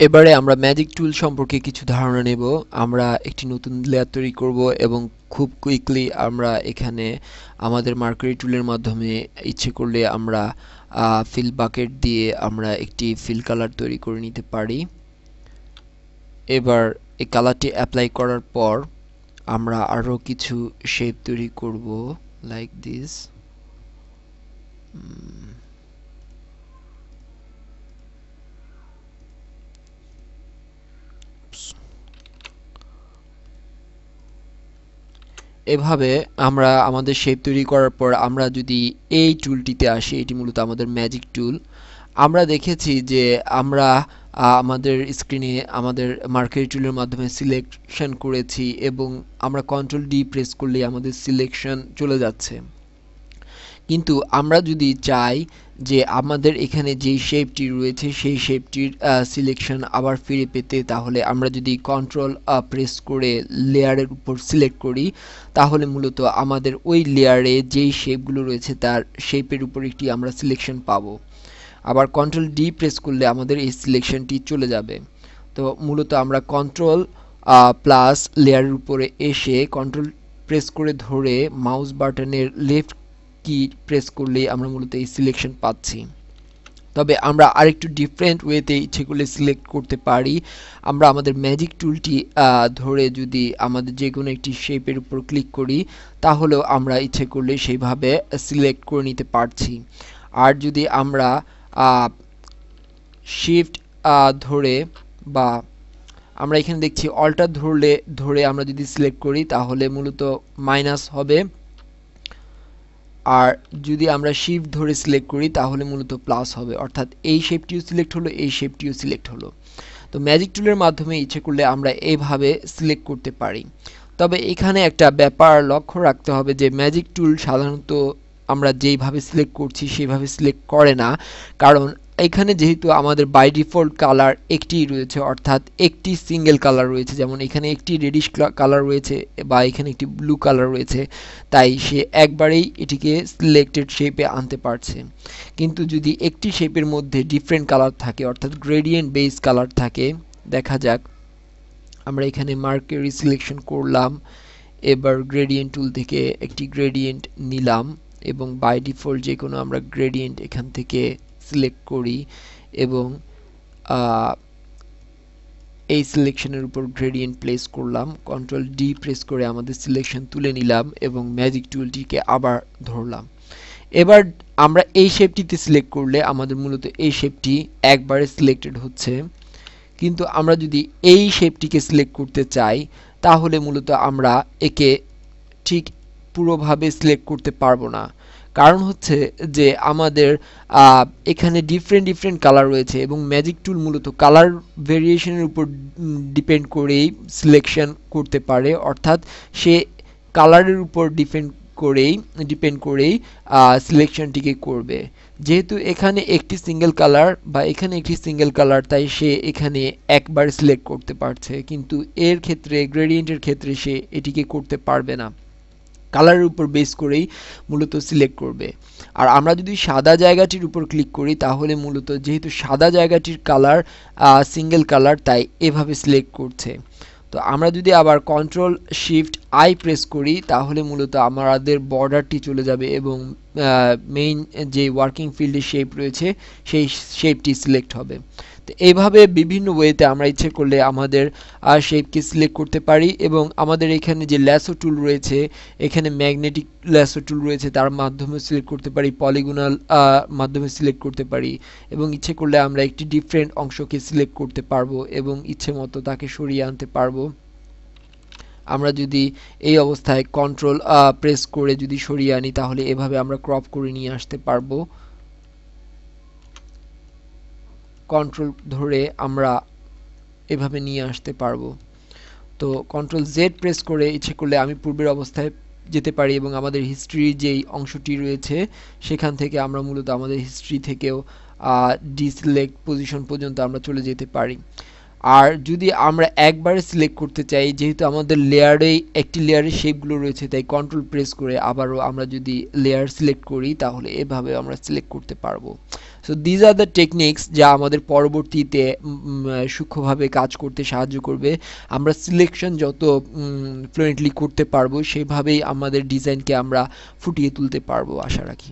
এবারে আমরা ম্যাজিক টুল সম্পর্কে কিছু ধারণা নেব। আমরা একটি নতুন লেয়ার তৈরি করব এবং খুব কুইকলি আমরা এখানে আমাদের মার্কারি টুলের মাধ্যমে ইচ্ছে করলে আমরা ফিল বাকেট দিয়ে আমরা একটি ফিল কালার তৈরি করে নিতে পারি। এবার এই কালারটি অ্যাপ্লাই করার পর আমরা আরো কিছু শেপ তৈরি করব লাইক দিস। এভাবে আমরা আমাদের শেপ তৈরি করার পর আমরা যদি এই টুলটিতে আসি, এটি মূলত আমাদের ম্যাজিক টুল। আমরা দেখেছি যে আমরা আমাদের স্ক্রিনে আমাদের মার্কারি টুলের মাধ্যমে সিলেকশন করেছি এবং আমরা কন্ট্রোল ডি প্রেস করলেই আমাদের সিলেকশন চলে যাচ্ছে। কিন্তু আমরা যদি চাই যে আমাদের এখানে যেই শেপটি রয়েছে সেই শেপটির সিলেকশন আবার ফিরে পেতে, তাহলে আমরা যদি কন্ট্রোল প্রেস করে লেয়ারের উপর সিলেক্ট করি, তাহলে মূলত আমাদের ওই লেয়ারে যেই শেপগুলো রয়েছে তার শেপের উপর একটি আমরা সিলেকশন পাবো। আবার কন্ট্রোল ডি প্রেস করলে আমাদের এই সিলেকশনটি চলে যাবে। তো মূলত আমরা কন্ট্রোল প্লাস লেয়ারের উপরে এসে কন্ট্রোল প্রেস করে ধরে মাউস বাটনের লেফট কি প্রেস করলেই আমরা মূলত এই সিলেকশন পাচ্ছি। তবে আমরা আরেকটু ডিফারেন্ট ওয়েতে ইচ্ছে করলে সিলেক্ট করতে পারি। আমরা আমাদের ম্যাজিক টুলটি ধরে যদি আমাদের যে কোনো একটি শেপের উপর ক্লিক করি, তাহলেও আমরা ইচ্ছে করলে সেইভাবে সিলেক্ট করে নিতে পারছি। আর যদি আমরা শিফট ধরে বা আমরা এখানে দেখছি অল্টার ধরে আমরা যদি সিলেক্ট করি তাহলে মূলত মাইনাস হবে, আর যদি আমরা শিফট ধরে সিলেক্ট করি তাহলে মূলত প্লাস হবে। অর্থাৎ এই শেপটিও সিলেক্ট হলো, এই শেপটিও সিলেক্ট হলো। তো ম্যাজিক টুলের মাধ্যমে ইচ্ছে করলে আমরা এইভাবে সিলেক্ট করতে পারি। তবে এখানে একটা ব্যাপার লক্ষ্য রাখতে হবে যে ম্যাজিক টুল সাধারণত আমরা যেইভাবে সিলেক্ট করছি সেভাবে সিলেক্ট করে না। কারণ এখানে যেহেতু আমাদের বাই ডিফল্ট কালার একটিই রয়েছে, অর্থাৎ একটি সিঙ্গেল কালার রয়েছে, যেমন এখানে একটি রেডিশ কালার রয়েছে বা এখানে একটি ব্লু কালার রয়েছে, তাই সে একবারেই এটিকে সিলেক্টেড শেপে আনতে পারছে। কিন্তু যদি একটি শেপের মধ্যে ডিফারেন্ট কালার থাকে, অর্থাৎ গ্রেডিয়েন্ট বেস কালার থাকে, দেখা যাক আমরা এখানে মার্কারি সিলেকশন করলাম, এবার গ্রেডিয়েন্ট টুল থেকে একটি গ্রেডিয়েন্ট নিলাম এবং বাই ডিফল্ট যে কোনো আমরা গ্রেডিয়েন্ট এখান থেকে সিলেক্ট করি এবং এই সিলেকশনের উপর গ্রেডিয়েন্ট প্লেস করলাম, কন্ট্রোল ডি প্রেস করে আমাদের সিলেকশন তুলে নিলাম এবং ম্যাজিক টুলটিকে আবার ধরলাম। এবার আমরা এই শেপটিতে সিলেক্ট করলে আমাদের মূলত এই শেপটি একবারে সিলেক্টেড হচ্ছে। কিন্তু আমরা যদি এই শেপটিকে সিলেক্ট করতে চাই তাহলে মূলত আমরা একে ঠিক পুরোভাবে সিলেক্ট করতে পারবো না। কারণ হচ্ছে যে আমাদের এখানে ডিফারেন্ট কালার রয়েছে এবং ম্যাজিক টুল মূলত কালার ভেরিয়েশনের উপর ডিপেন্ড করেই সিলেকশন করতে পারে। অর্থাৎ সে কালারের উপর ডিপেন্ড করেই সিলেকশনটিকে করবে। যেহেতু এখানে একটি সিঙ্গেল কালার বা এখানে একটি সিঙ্গেল কালার, তাই সে এখানে একবার সিলেক্ট করতে পারছে, কিন্তু এর ক্ষেত্রে গ্রেডিয়েন্টের ক্ষেত্রে সে এটিকে করতে পারবে না, কালারের উপর বেস করেই মূলত সিলেক্ট করবে। আর আমরা যদি সাদা জায়গাটির উপর ক্লিক করি তাহলে মূলত যেহেতু সাদা জায়গাটির কালার সিঙ্গেল কালার, তাই এভাবে সিলেক্ট করছে। তো আমরা যদি আবার কন্ট্রোল শিফট আই প্রেস করি তাহলে মূলত আমাদের বর্ডারটি চলে যাবে এবং মেইন যে ওয়ার্কিং ফিল্ডের শেপ রয়েছে সেই শেপটি সিলেক্ট হবে। তো এইভাবে বিভিন্ন ওয়েতে আমরা ইচ্ছে করলে আমাদের শেপকে সিলেক্ট করতে পারি এবং আমাদের এখানে যে ল্যাসো টুল রয়েছে, এখানে ম্যাগনেটিক ল্যাসো টুল রয়েছে, তার মাধ্যমে সিলেক্ট করতে পারি, পলিগোনাল মাধ্যমে সিলেক্ট করতে পারি এবং ইচ্ছে করলে আমরা একটি ডিফারেন্ট অংশকে সিলেক্ট করতে পারবো এবং ইচ্ছে মতো তাকে সরিয়ে আনতে পারবো। আমরা যদি এই অবস্থায় কন্ট্রোল প্রেস করে যদি সরিয়ে আনি তাহলে এভাবে আমরা ক্রপ করে নিয়ে আসতে পারবো। কন্ট্রোল ধরে আমরা এভাবে নিয়ে আসতে পারবো। তো কন্ট্রোল জেড প্রেস করে ইচ্ছে করলে আমি পূর্বের অবস্থায় যেতে পারি এবং আমাদের হিস্ট্রির যেই অংশটি রয়েছে সেখান থেকে আমরা মূলত আমাদের হিস্ট্রি থেকেও ডিসিলেক্ট পজিশন পর্যন্ত আমরা চলে যেতে পারি। আর যদি আমরা একবারে সিলেক্ট করতে চাই, যেহেতু আমাদের লেয়ারেই একটি লেয়ারের শেপগুলো রয়েছে, তাই কন্ট্রোল প্রেস করে আবারও আমরা যদি লেয়ার সিলেক্ট করি তাহলে এভাবে আমরা সিলেক্ট করতে পারবো। So these are the techniques যা আমাদের পরবর্তীতে সূক্ষ্মভাবে কাজ করতে সাহায্য করবে। আমরা সিলেকশন যত ফ্লুয়েন্টলি করতে পারবো সেভাবেই আমাদের ডিজাইনকে আমরা ফুটিয়ে তুলতে পারবো আশা রাখি।